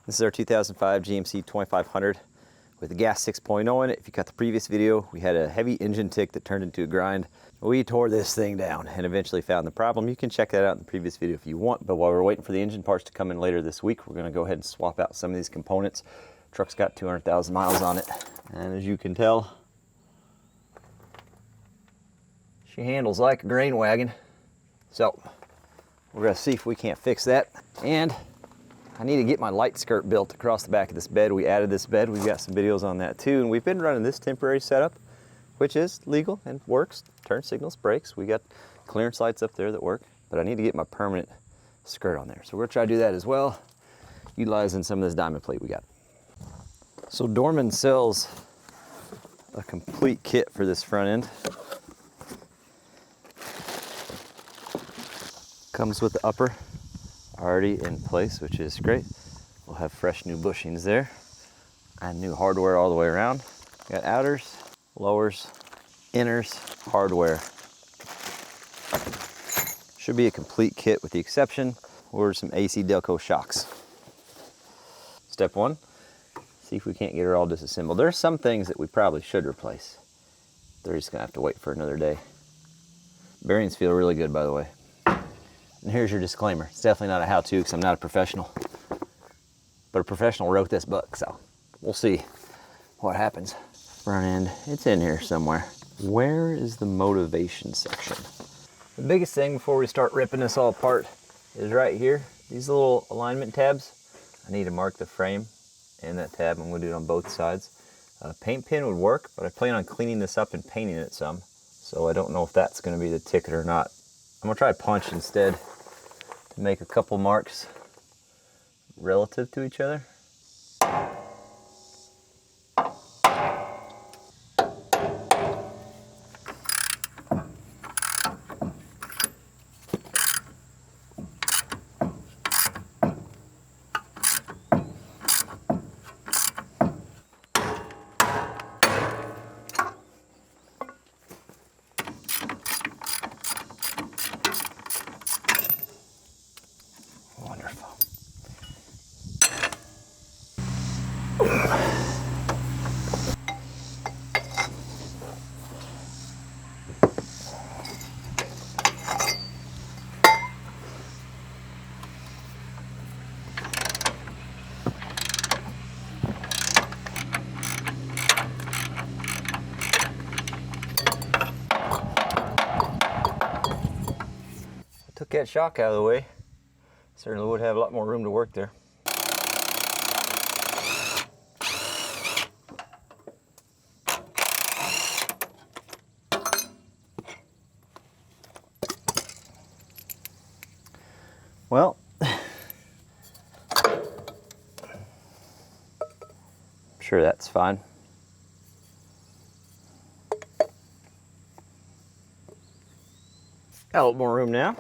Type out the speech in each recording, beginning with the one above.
This is our 2005 GMC 2500 with the gas 6.0 in it. If you got the previous video, we had a heavy engine tick that turned into a grind. We tore this thing down and eventually found the problem. You can check that out in the previous video if you want, but while we're waiting for the engine parts to come in later this week, we're gonna go ahead and swap out some of these components. Truck's got 200,000 miles on it, and as you can tell, she handles like a grain wagon. So we're gonna see if we can't fix that. And I need to get my light skirt built across the back of this bed. We added this bed. We've got some videos on that too. And we've been running this temporary setup, which is legal and works. Turn signals, brakes. We got clearance lights up there that work. But I need to get my permanent skirt on there. So we're gonna try to do that as well, utilizing some of this diamond plate we got. So Dorman sells a complete kit for this front end. Comes with the upper already in place, which is great. We'll have fresh new bushings there and new hardware all the way around. Got outers, lowers, inners, hardware. Should be a complete kit with the exception or some AC Delco shocks. Step one, see if we can't get her all disassembled. There's some things that we probably should replace. They're just gonna have to wait for another day. Bearings feel really good, by the way. And here's your disclaimer. It's definitely not a how-to because I'm not a professional. But a professional wrote this book, so we'll see what happens. Front end, it's in here somewhere. Where is the motivation section? The biggest thing before we start ripping this all apart is right here. These little alignment tabs. I need to mark the frame and that tab. I'm gonna do it on both sides. A paint pen would work, but I plan on cleaning this up and painting it some. So I don't know if that's gonna be the ticket or not. I'm gonna try a punch instead to make a couple marks relative to each other. Wonderful. Took that shock out of the way. Certainly would have a lot more room to work there. Well, I'm sure that's fine. Got a little more room now.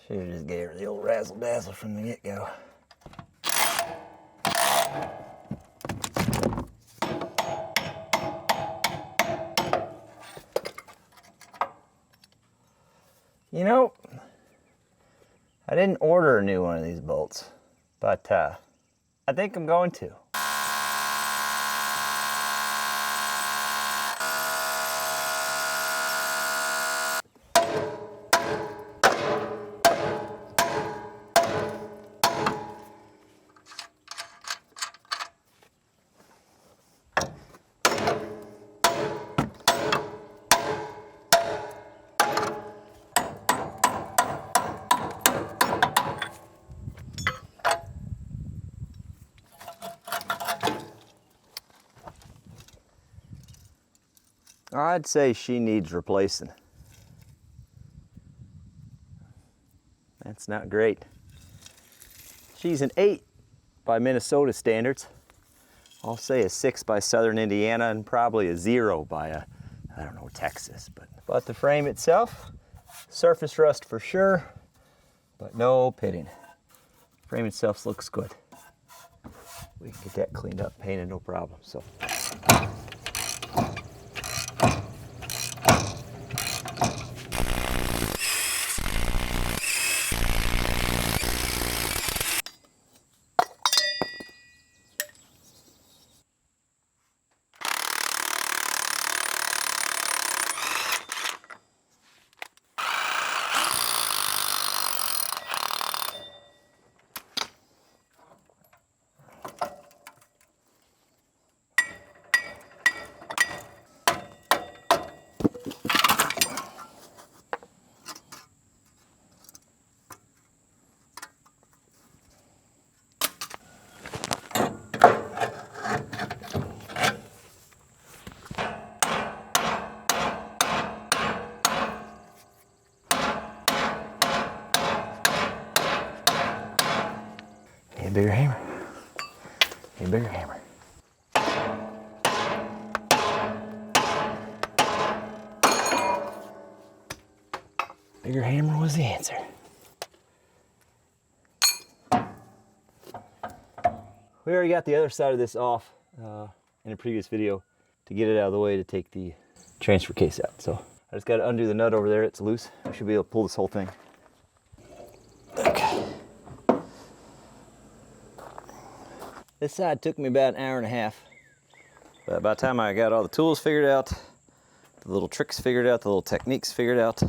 Should have just gave her the old razzle dazzle from the get-go. You know, I didn't order a new one of these bolts, but I think I'm going to. I'd say she needs replacing. That's not great. She's an 8 by Minnesota standards. I'll say a 6 by Southern Indiana, and probably a 0 by I don't know, Texas. But the frame itself, surface rust for sure, but no pitting. Frame itself looks good. we can get that cleaned up, painted, no problem. So. Need a bigger hammer. Need a bigger hammer. Bigger hammer was the answer. We already got the other side of this off in a previous video to get it out of the way to take the transfer case out. So I just got to undo the nut over there. It's loose. I should be able to pull this whole thing. Okay. This side took me about an hour and a half. But by the time I got all the tools figured out, the little tricks figured out, the little techniques figured out,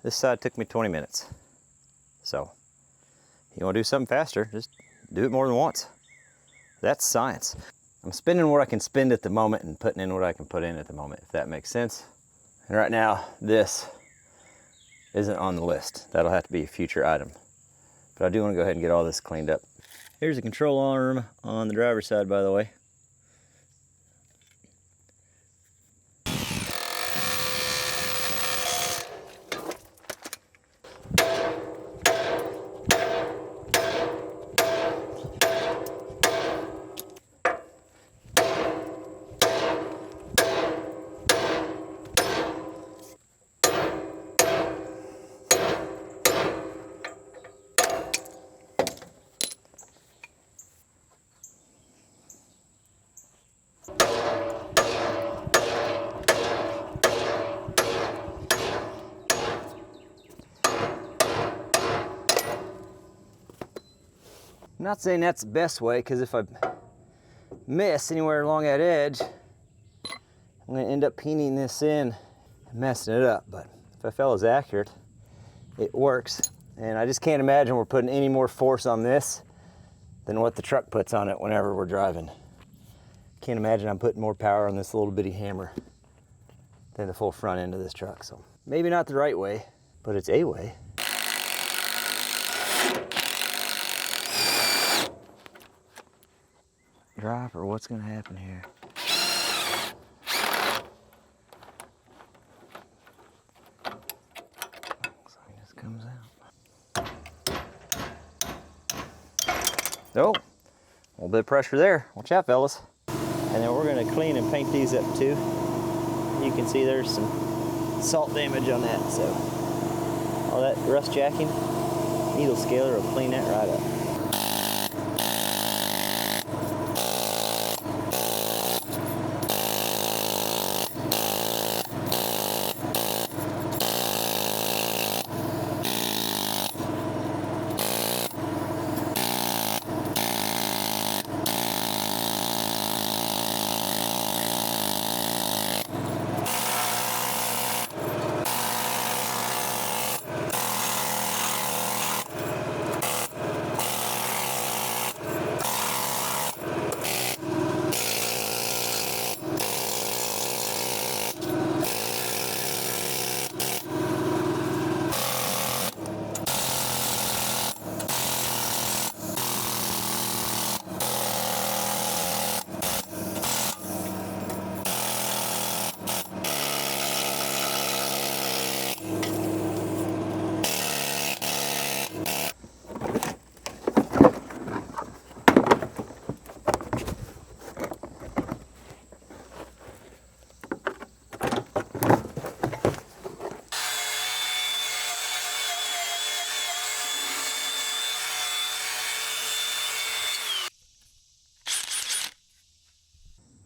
this side took me 20 minutes. So, you want to do something faster, just do it more than once. That's science. I'm spending what I can spend at the moment and putting in what I can put in at the moment, if that makes sense. And right now, this isn't on the list. That'll have to be a future item. But I do want to go ahead and get all this cleaned up. Here's a control arm on the driver's side, by the way. I'm not saying that's the best way, because if I miss anywhere along that edge, I'm going to end up peening this in and messing it up. But if I felt as accurate, it works. And I just can't imagine we're putting any more force on this than what the truck puts on it whenever we're driving. Can't imagine I'm putting more power on this little bitty hammer than the full front end of this truck. So maybe not the right way, but it's a way. Drop, or what's going to happen here? Looks like this comes out. Oh, a little bit of pressure there. Watch out, fellas. And then we're going to clean and paint these up too. You can see there's some salt damage on that, so all that rust jacking, needle scaler will clean that right up.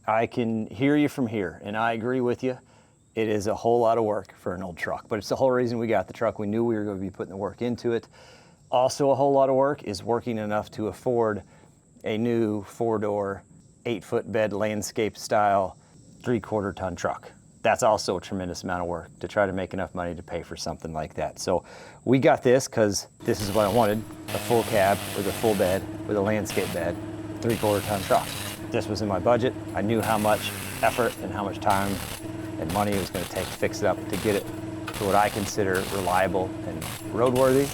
I can hear you from here, and I agree with you. It is a whole lot of work for an old truck, but it's the whole reason we got the truck. We knew we were going to be putting the work into it. Also, a whole lot of work is working enough to afford a new 4-door, 8-foot bed landscape style, 3/4 ton truck. That's also a tremendous amount of work to try to make enough money to pay for something like that. So we got this because this is what I wanted, a full cab with a full bed, with a landscape bed, 3/4 ton truck. This was in my budget. I knew how much effort and how much time and money it was going to take to fix it up to get it to what I consider reliable and roadworthy.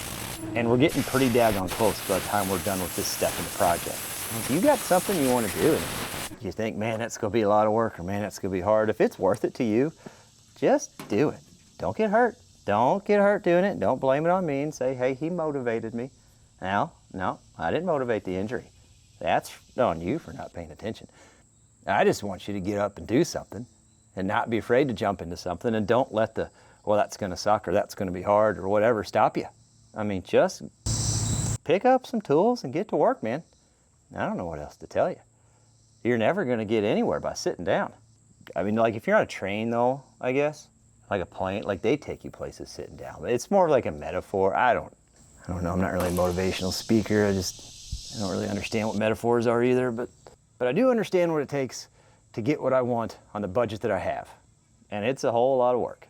And we're getting pretty daggone close by the time we're done with this step in the project. If you got something you want to do, and you think, man, that's going to be a lot of work, or man, that's going to be hard, if it's worth it to you, just do it. Don't get hurt. Don't get hurt doing it. Don't blame it on me and say, hey, he motivated me. No, I didn't motivate the injury. That's on you for not paying attention. I just want you to get up and do something and not be afraid to jump into something, and don't let the, well, that's going to suck or that's going to be hard or whatever stop you. I mean, just pick up some tools and get to work, man. I don't know what else to tell you. You're never going to get anywhere by sitting down. I mean, like if you're on a train though, I guess, like a plane, like they take you places sitting down. But it's more of like a metaphor. I don't know. I'm not really a motivational speaker. I don't really understand what metaphors are either, but I do understand what it takes to get what I want on the budget that I have. And it's a whole lot of work.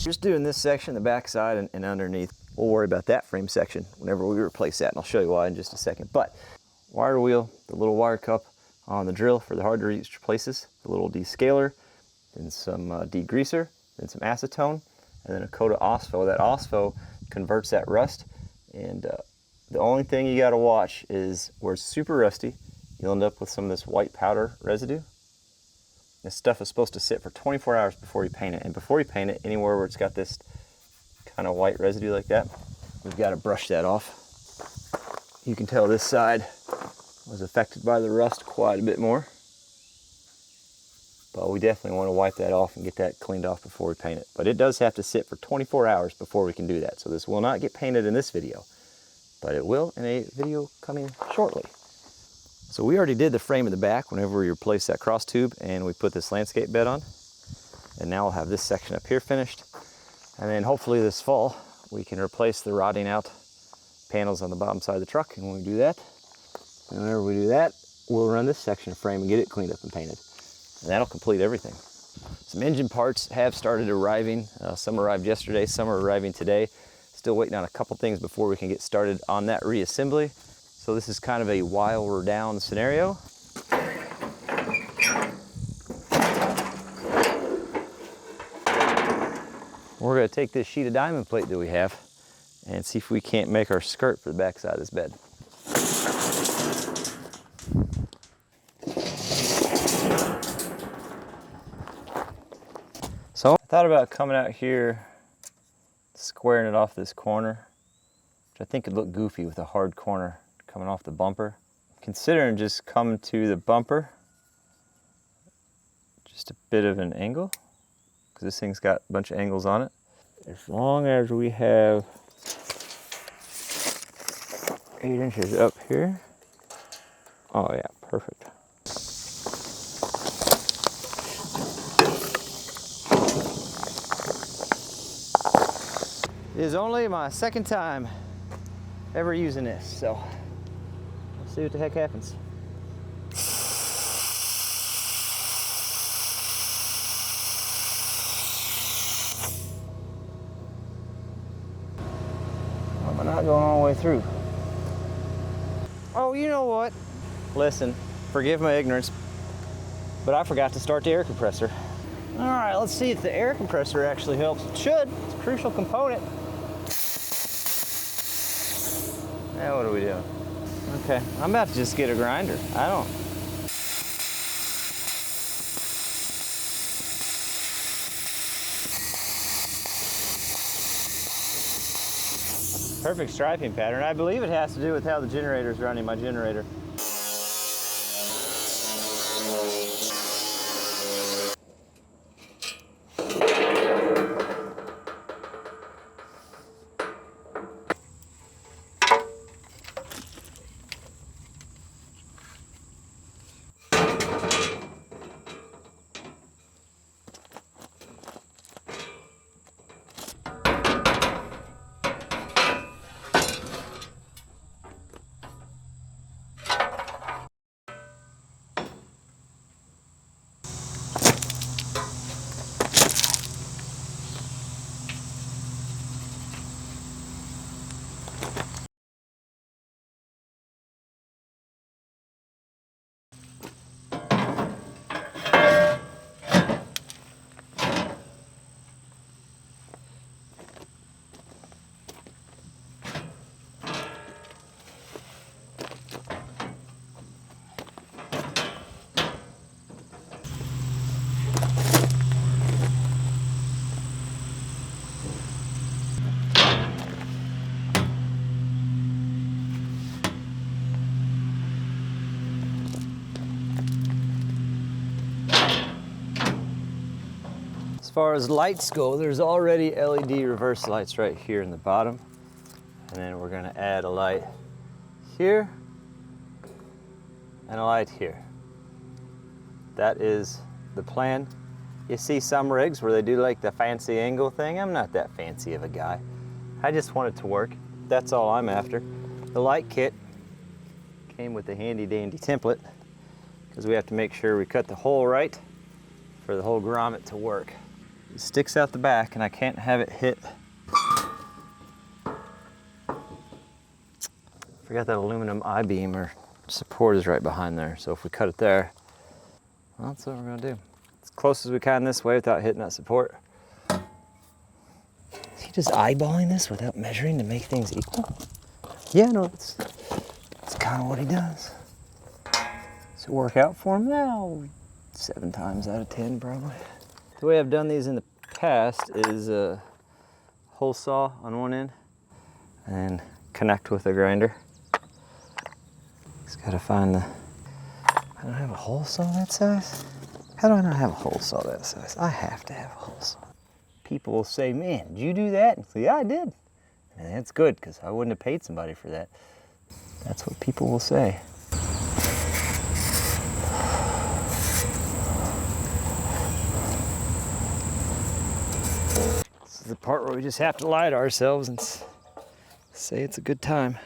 Just doing this section, the back side and underneath. We'll worry about that frame section whenever we replace that, and I'll show you why in just a second. But wire wheel, the little wire cup on the drill for the hard to reach places, the little descaler, then some degreaser, then some acetone, and then a coat of OSPO. That OSPO converts that rust, and the only thing you got to watch is where it's super rusty, you'll end up with some of this white powder residue. This stuff is supposed to sit for 24 hours before you paint it. And before you paint it, anywhere where it's got this kind of white residue like that, we've got to brush that off. You can tell this side was affected by the rust quite a bit more. But we definitely want to wipe that off and get that cleaned off before we paint it. But it does have to sit for 24 hours before we can do that. So this will not get painted in this video, but it will in a video coming shortly. So we already did the frame in the back whenever we replaced that cross tube and we put this landscape bed on. And now we'll have this section up here finished. And then hopefully this fall we can replace the rotting out panels on the bottom side of the truck. And when we do that, and whenever we do that, we'll run this section of frame and get it cleaned up and painted. And that'll complete everything. Some engine parts have started arriving. Some arrived yesterday, some are arriving today. Still waiting on a couple things before we can get started on that reassembly. So this is kind of a while we're down scenario. We're going to take this sheet of diamond plate that we have and see if we can't make our skirt for the back side of this bed. So I thought about coming out here, squaring it off this corner, which I think would look goofy with a hard corner coming off the bumper. Considering just coming to the bumper, just a bit of an angle, because this thing's got a bunch of angles on it. As long as we have 8 inches up here. Oh yeah, perfect. It is only my second time ever using this, so we'll see what the heck happens. Am I not going all the way through? Oh, you know what? Listen, forgive my ignorance, but I forgot to start the air compressor. All right, let's see if the air compressor actually helps. It should. It's a crucial component. Now what are we doing? Okay, I'm about to just get a grinder. Perfect striping pattern. I believe it has to do with how the generator is running, my generator. As far as lights go, there's already LED reverse lights right here in the bottom. And then we're gonna add a light here and a light here. That is the plan. You see some rigs where they do like the fancy angle thing. I'm not that fancy of a guy. I just want it to work. That's all I'm after. The light kit came with a handy dandy template because we have to make sure we cut the hole right for the whole grommet to work. It sticks out the back and I can't have it hit. Forgot that aluminum I-beam or support is right behind there. So if we cut it there, well, that's what we're gonna do. As close as we can this way without hitting that support. Is he just eyeballing this without measuring to make things equal? Yeah, no, it's kind of what he does. Does it work out for him now? 7 times out of 10 probably. The way I've done these in the past is a hole saw on one end and connect with a grinder. Just gotta find the, I don't have a hole saw that size? How do I not have a hole saw that size? I have to have a hole saw. People will say, man, did you do that? And say, yeah, I did. And that's good because I wouldn't have paid somebody for that. That's what people will say. This is the part where we just have to lie to ourselves and say it's a good time.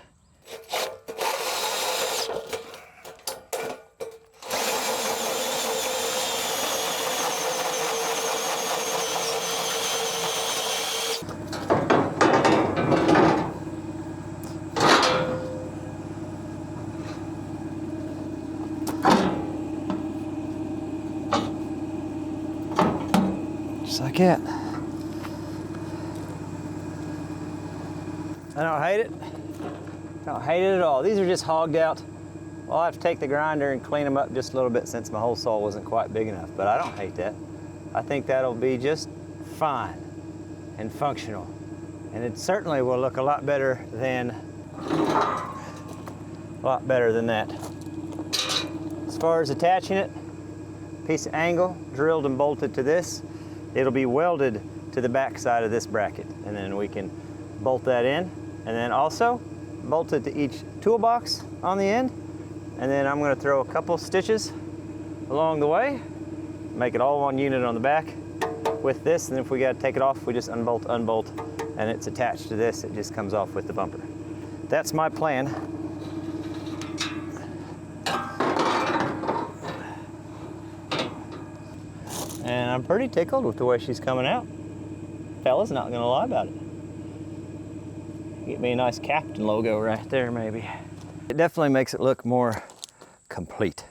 Just like that. I don't hate it. Don't hate it at all. These are just hogged out. Well, I'll have to take the grinder and clean them up just a little bit since my hole saw wasn't quite big enough, but I don't hate that. I think that'll be just fine and functional. And it certainly will look a lot better than that. As far as attaching it, piece of angle drilled and bolted to this. It'll be welded to the back side of this bracket, and then we can bolt that in, and then also bolt it to each toolbox on the end, and then I'm going to throw a couple stitches along the way, make it all one unit on the back with this, and if we got to take it off, we just unbolt, and it's attached to this. It just comes off with the bumper. That's my plan. And I'm pretty tickled with the way she's coming out. Fella's not gonna lie about it. Get me a nice captain logo right there, maybe. It definitely makes it look more complete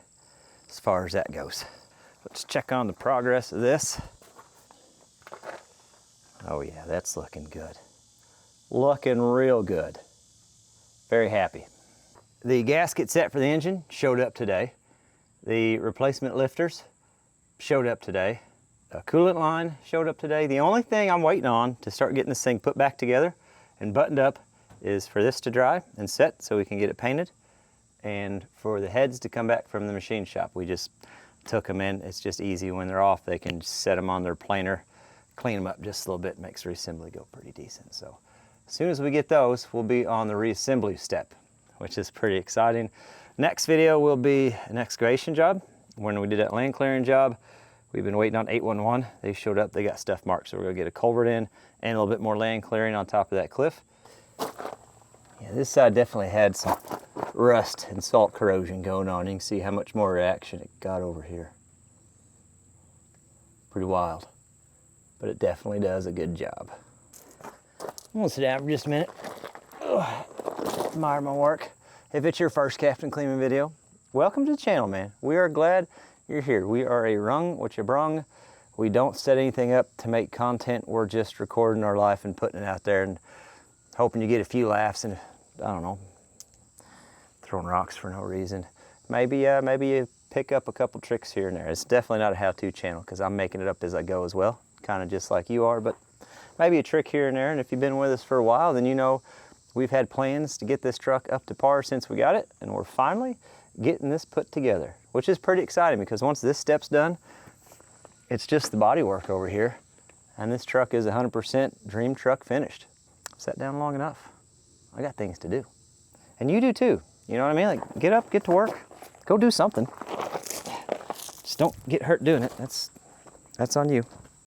as far as that goes. Let's check on the progress of this. Oh yeah, that's looking good. Looking real good. Very happy. The gasket set for the engine showed up today. The replacement lifters showed up today. A coolant line showed up today. The only thing I'm waiting on to start getting this thing put back together and buttoned up is for this to dry and set so we can get it painted, and for the heads to come back from the machine shop. We just took them in. It's just easy when they're off. They can set them on their planer, clean them up just a little bit, makes reassembly go pretty decent. So as soon as we get those, we'll be on the reassembly step, which is pretty exciting. Next video will be an excavation job. When we did that land clearing job, we've been waiting on 811. They showed up, they got stuff marked, so we're gonna get a culvert in and a little bit more land clearing on top of that cliff. Yeah, this side definitely had some rust and salt corrosion going on. You can see how much more reaction it got over here. Pretty wild, but it definitely does a good job. I'm gonna sit down for just a minute. Admire my work. If it's your first Captain Kleeman video, welcome to the channel, man. We are glad you're here. We are a rung what you brung. We don't set anything up to make content. We're just recording our life and putting it out there and hoping you get a few laughs and, I don't know, throwing rocks for no reason. Maybe you pick up a couple tricks here and there. It's definitely not a how-to channel because I'm making it up as I go as well, kind of just like you are, but maybe a trick here and there. And if you've been with us for a while, then you know we've had plans to get this truck up to par since we got it, and we're finally getting this put together, which is pretty exciting because once this step's done, it's just the body work over here, and this truck is 100% dream truck finished. Sat down long enough. I got things to do. And you do too. You know what I mean? Like, get up, get to work, go do something. Just don't get hurt doing it. That's on you.